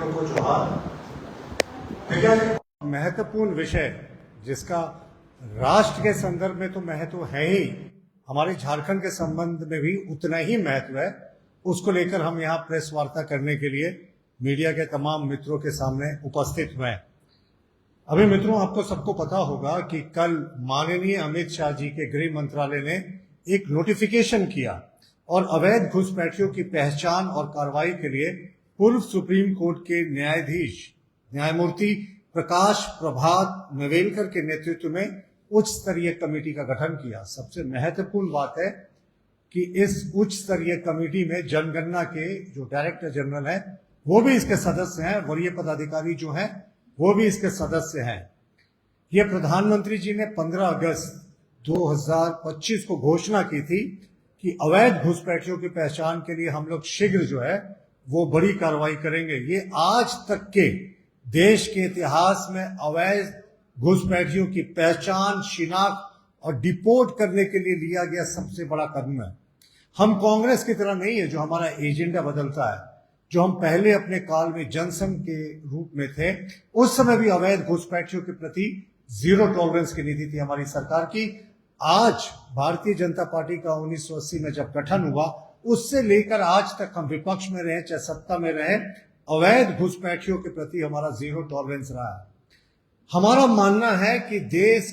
मित्रों को जोहार। महत्वपूर्ण विषय जिसका राष्ट्र के संदर्भ में तो महत्व है ही, हमारे झारखंड के संबंध में भी उतना ही महत्व है, उसको लेकर हम यहाँ प्रेस वार्ता करने के लिए मीडिया के तमाम मित्रों के सामने उपस्थित हुए हैं। अभी मित्रों, आपको सबको पता होगा कि कल माननीय अमित शाह जी के गृह मंत्रालय ने एक नोटिफिकेशन किया और अवैध घुसपैठियों की पहचान और कार्रवाई के लिए पूर्व सुप्रीम कोर्ट के न्यायमूर्ति प्रकाश प्रभात नवेलकर के नेतृत्व में उच्च स्तरीय कमेटी का गठन किया। सबसे महत्वपूर्ण बात है कि इस उच्च स्तरीय कमेटी में जनगणना के जो डायरेक्टर जनरल हैं वो भी इसके सदस्य हैं, वरीय पदाधिकारी जो हैं वो भी इसके सदस्य हैं। ये प्रधानमंत्री जी ने 15 अगस्त 2025 को घोषणा की थी कि अवैध घुसपैठियों की पहचान के लिए हम लोग शीघ्र जो है वो बड़ी कार्रवाई करेंगे। ये आज तक के देश के इतिहास में अवैध घुसपैठियों की पहचान, शिनाख्त और डिपोर्ट करने के लिए लिया गया सबसे बड़ा कदम है। हम कांग्रेस की तरह नहीं है जो हमारा एजेंडा बदलता है। जो हम पहले अपने काल में जनसंघ के रूप में थे, उस समय भी अवैध घुसपैठियों के प्रति जीरो टॉलरेंस की नीति थी हमारी सरकार की। आज भारतीय जनता पार्टी का 1980 में जब गठन हुआ, उससे लेकर आज तक हम विपक्ष में रहे चाहे सत्ता में रहे, अवैध घुसपैठियों के प्रति हमारा जीरो टॉलरेंस रहा है। हमारा मानना है कि देश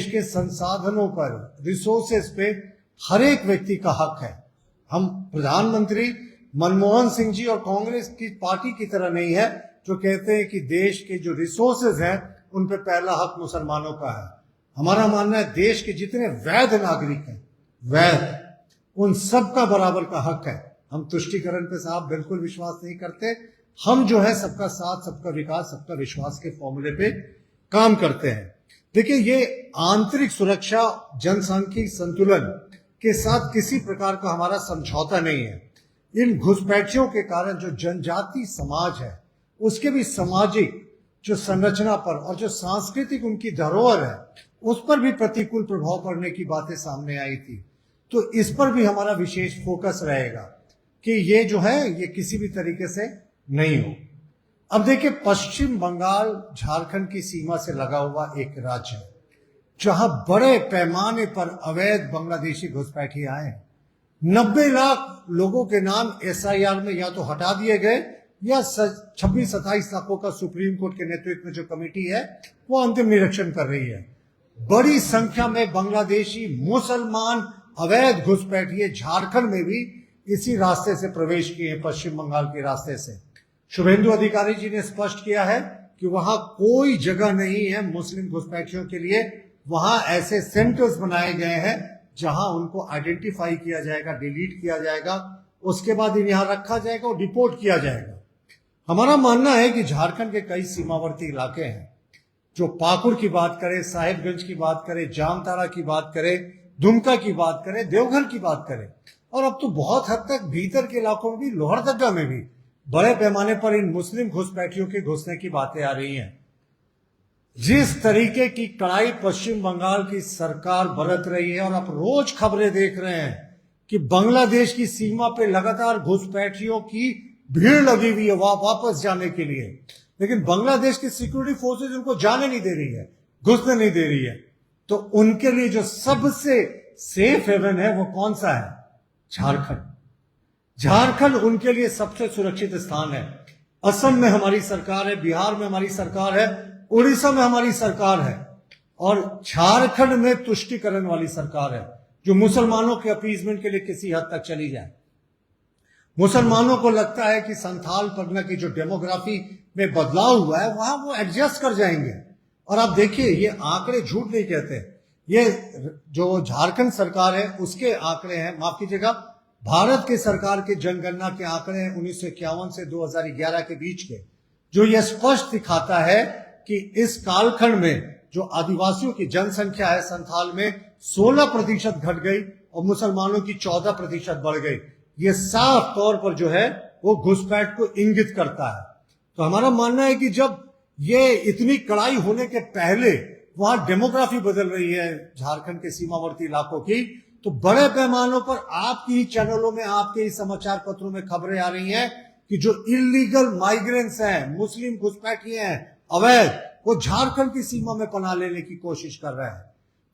के संसाधनों पर, रिसोर्सेज पे हर एक व्यक्ति का हक है। हम प्रधानमंत्री मनमोहन सिंह जी और कांग्रेस की पार्टी की तरह नहीं है जो कहते हैं कि देश के जो रिसोर्सेज हैं उन पे पहला हक मुसलमानों का है। हमारा मानना है देश के जितने वैध नागरिक हैं, उन सब का बराबर का हक है। हम तुष्टीकरण पे साहब बिल्कुल विश्वास नहीं करते। हम जो है सबका साथ, सबका विकास, सबका विश्वास के फॉर्मूले पे काम करते हैं। देखिए, ये आंतरिक सुरक्षा, जनसांख्यिकी संतुलन के साथ किसी प्रकार का हमारा समझौता नहीं है। इन घुसपैठियों के कारण जो जनजाति समाज है उसके भी सामाजिक जो संरचना पर और जो सांस्कृतिक उनकी धरोहर है उस पर भी प्रतिकूल प्रभाव पड़ने की बातें सामने आई थी। तो इस पर भी हमारा विशेष फोकस रहेगा कि ये जो है ये किसी भी तरीके से नहीं हो। अब देखिए, पश्चिम बंगाल झारखंड की सीमा से लगा हुआ एक राज्य है जहां बड़े पैमाने पर अवैध बांग्लादेशी घुसपैठी आए। 90 लाख लोगों के नाम SIR में या तो हटा दिए गए या 26-27 लाखों का सुप्रीम कोर्ट के नेतृत्व में जो कमेटी है वो अंतिम निरीक्षण कर रही है। बड़ी संख्या में बांग्लादेशी मुसलमान अवैध घुसपैठिए झारखंड में भी इसी रास्ते से प्रवेश किए हैं, पश्चिम बंगाल के रास्ते से। शुभेंदु अधिकारी जी ने स्पष्ट किया है कि वहां कोई जगह नहीं है मुस्लिम घुसपैठियों के लिए। वहां ऐसे सेंटर्स बनाए गए हैं जहां उनको आइडेंटिफाई किया जाएगा, डिलीट किया जाएगा, उसके बाद यहां रखा जाएगा और डिपोर्ट किया जाएगा। हमारा मानना है कि झारखंड के कई सीमावर्ती इलाके हैं, जो पाकुड़ की बात करें, साहिबगंज की बात करें, जामताड़ा की बात करें, दुमका की बात करें, देवघर की बात करें, और अब तो बहुत हद तक भीतर के इलाकों में भी, लोहरदगा में भी बड़े पैमाने पर इन मुस्लिम घुसपैठियों के घुसने की बातें आ रही हैं। जिस तरीके की कड़ाई पश्चिम बंगाल की सरकार बरत रही है, और आप रोज खबरें देख रहे हैं कि बांग्लादेश की सीमा पे लगातार घुसपैठियों की भीड़ लगी हुई है वापस जाने के लिए, लेकिन बांग्लादेश की सिक्योरिटी फोर्सेज उनको जाने नहीं दे रही है, घुसने नहीं दे रही है। तो उनके लिए जो सबसे सेफ हेवन है वो कौन सा है? झारखंड। झारखंड उनके लिए सबसे सुरक्षित स्थान है। असम में हमारी सरकार है, बिहार में हमारी सरकार है, उड़ीसा में हमारी सरकार है, और झारखंड में तुष्टीकरण वाली सरकार है जो मुसलमानों के अपीजमेंट के लिए किसी हद तक चली जाए। मुसलमानों को लगता है कि संथाल परगना की जो डेमोग्राफी में बदलाव हुआ है वहां वो एडजस्ट कर जाएंगे। और आप देखिए, ये आंकड़े झूठ नहीं कहते। ये जो झारखंड सरकार है उसके आंकड़े हैं, माफ कीजिएगा, भारत की सरकार के जनगणना के आंकड़े हैं 1951 से 2011 के बीच के, जो ये स्पष्ट दिखाता है कि इस कालखंड में जो आदिवासियों की जनसंख्या है संथाल में 16% घट गई और मुसलमानों की 14% बढ़ गई। ये साफ तौर पर जो है वो घुसपैठ को इंगित करता है। तो हमारा मानना है कि जब ये इतनी कड़ाई होने के पहले वहां डेमोग्राफी बदल रही है झारखंड के सीमावर्ती इलाकों की, तो बड़े पैमानों पर आपकी ही चैनलों में, आपके ही समाचार पत्रों में खबरें आ रही हैं कि जो इलीगल माइग्रेंट्स हैं, मुस्लिम घुसपैठिए हैं, अवैध, वो झारखंड की सीमा में पनाह लेने की कोशिश कर रहे हैं।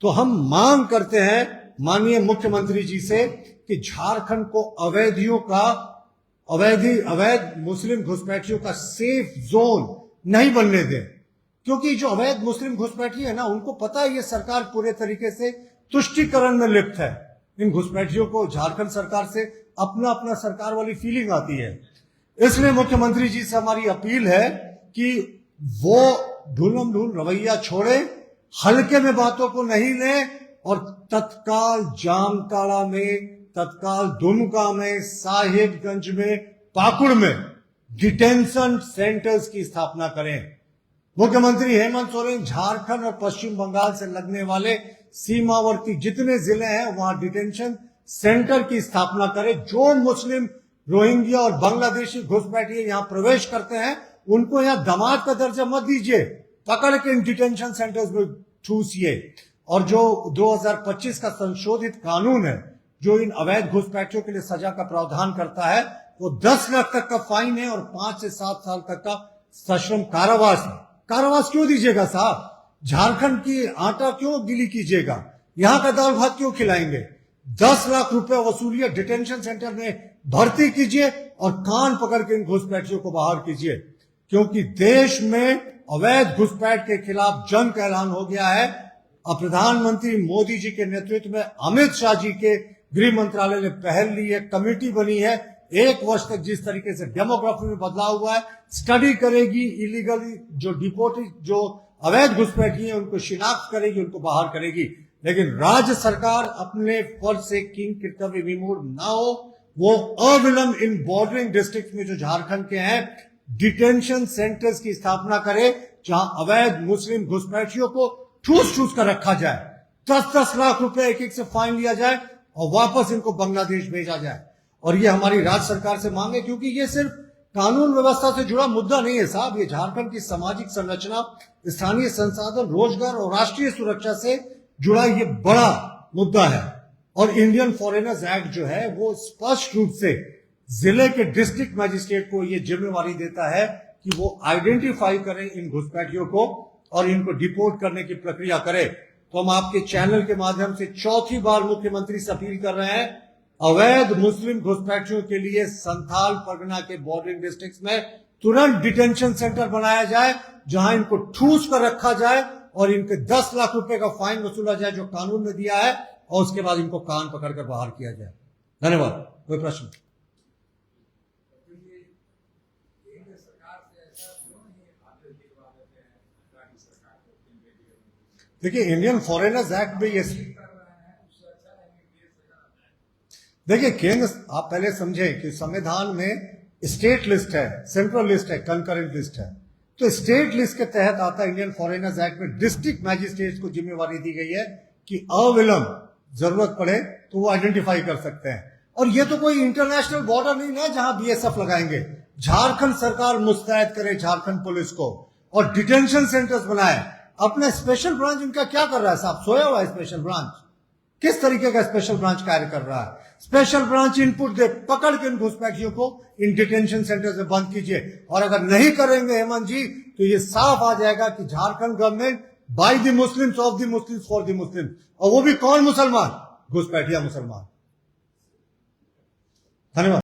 तो हम मांग करते हैं माननीय मुख्यमंत्री जी से कि झारखंड को अवैध मुस्लिम घुसपैठियों का सेफ जोन नहीं बनने दें, क्योंकि जो अवैध मुस्लिम घुसपैठी है ना, उनको पता है ये सरकार पूरे तरीके से तुष्टीकरण में लिप्त है। इन घुसपैठियों को झारखंड सरकार से अपना अपना सरकार वाली फीलिंग आती है। इसलिए मुख्यमंत्री जी से हमारी अपील है कि वो ढूलम ढूल रवैया छोड़े, हल्के में बातों को नहीं लें और तत्काल जामताड़ा में, तत्काल दुमका में, साहिबगंज में, पाकुड़ में डिटेंशन सेंटर्स की स्थापना करें। मुख्यमंत्री हेमंत सोरेन झारखंड और पश्चिम बंगाल से लगने वाले सीमावर्ती जितने जिले हैं वहां डिटेंशन सेंटर की स्थापना करें। जो मुस्लिम, रोहिंग्या और बांग्लादेशी घुसपैठिए यहां प्रवेश करते हैं उनको यहां दामाद का दर्जा मत दीजिए, पकड़ के इन डिटेंशन सेंटर्स में ठूसिए। और जो 2025 का संशोधित कानून है जो इन अवैध घुसपैठियों के लिए सजा का प्रावधान करता है, वो 10 लाख तक का फाइन है और 5 से 7 साल तक का सश्रम कारावास है। कारावास क्यों दीजिएगा साहब? झारखंड की आटा क्यों गिली कीजिएगा? यहां का दाल भात क्यों खिलाएंगे? 10 लाख रुपए वसूलिए, डिटेंशन सेंटर में भर्ती कीजिए और कान पकड़ के इन घुसपैठियों को बाहर कीजिए, क्योंकि देश में अवैध घुसपैठ के खिलाफ जंग का ऐलान हो गया है। अब प्रधानमंत्री मोदी जी के नेतृत्व में अमित शाह जी के गृह मंत्रालय ने पहल ली है, कमेटी बनी है, 1 वर्ष तक जिस तरीके से डेमोग्राफी में बदलाव हुआ है, स्टडी करेगी, इलीगली जो डिपोर्टेड, जो अवैध घुसपैठी है उनको शिनाख्त करेगी, उनको बाहर करेगी। लेकिन राज्य सरकार अपने फर्ज से किंग कर्तव्य विमूढ़ ना हो, वो अविलंब इन बॉर्डरिंग डिस्ट्रिक्ट में जो झारखंड के हैं डिटेंशन सेंटर्स की स्थापना करे, जहां अवैध मुस्लिम घुसपैठियों को ठूस ठूस कर रखा जाए, 10-10 लाख रुपए एक एक से फाइन लिया जाए और वापस इनको बांग्लादेश भेजा जाए। और ये हमारी राज्य सरकार से मांग है, क्योंकि ये सिर्फ कानून व्यवस्था से जुड़ा मुद्दा नहीं है साहब, ये झारखंड की सामाजिक संरचना, स्थानीय संसाधन, रोजगार और राष्ट्रीय सुरक्षा से जुड़ा ये बड़ा मुद्दा है। और इंडियन फॉरेनर्स एक्ट जो है वो स्पष्ट रूप से जिले के डिस्ट्रिक्ट मजिस्ट्रेट को ये जिम्मेवारी देता है कि वो आइडेंटिफाई करें इन घुसपैठियों को और इनको डिपोर्ट करने की प्रक्रिया करे। तो हम आपके चैनल के माध्यम से चौथी बार मुख्यमंत्री से अपील कर रहे हैं, अवैध मुस्लिम घुसपैठियों के लिए संथाल परगना के बॉर्डरिंग डिस्ट्रिक्ट्स में तुरंत डिटेंशन सेंटर बनाया जाए, जहां इनको ठूस कर रखा जाए और इनके 10 लाख रुपए का फाइन वसूला जाए जो कानून में दिया है, और उसके बाद इनको कान पकड़कर बाहर किया जाए। धन्यवाद। कोई प्रश्न? देखिए, इंडियन फॉरेनर्स एक्ट में ये, देखिए केंद्र, आप पहले समझें कि संविधान में स्टेट लिस्ट है, सेंट्रल लिस्ट है, कंकरेंट लिस्ट है। तो स्टेट लिस्ट के तहत आता है इंडियन फॉरेनर्स एक्ट में डिस्ट्रिक्ट मैजिस्ट्रेट को जिम्मेवारी दी गई है कि अविलंब जरूरत पड़े तो वो आइडेंटिफाई कर सकते हैं। और ये तो कोई इंटरनेशनल बॉर्डर नहीं है जहां बीएसएफ लगाएंगे। झारखंड सरकार मुस्तैद करे झारखंड पुलिस को और डिटेंशन सेंटर्स बनाए। अपना स्पेशल ब्रांच इनका क्या कर रहा है साहब? सोया हुआ है स्पेशल ब्रांच। किस तरीके का स्पेशल ब्रांच कार्य कर रहा है? स्पेशल ब्रांच इनपुट दे, पकड़ के इन घुसपैठियों को इन डिटेंशन सेंटर से बंद कीजिए। और अगर नहीं करेंगे हेमंत जी, तो ये साफ आ जाएगा कि Jharkhand government by the Muslims, of the Muslims, for the Muslims. और वो भी कौन मुसलमान? घुसपैठिया मुसलमान। धन्यवाद।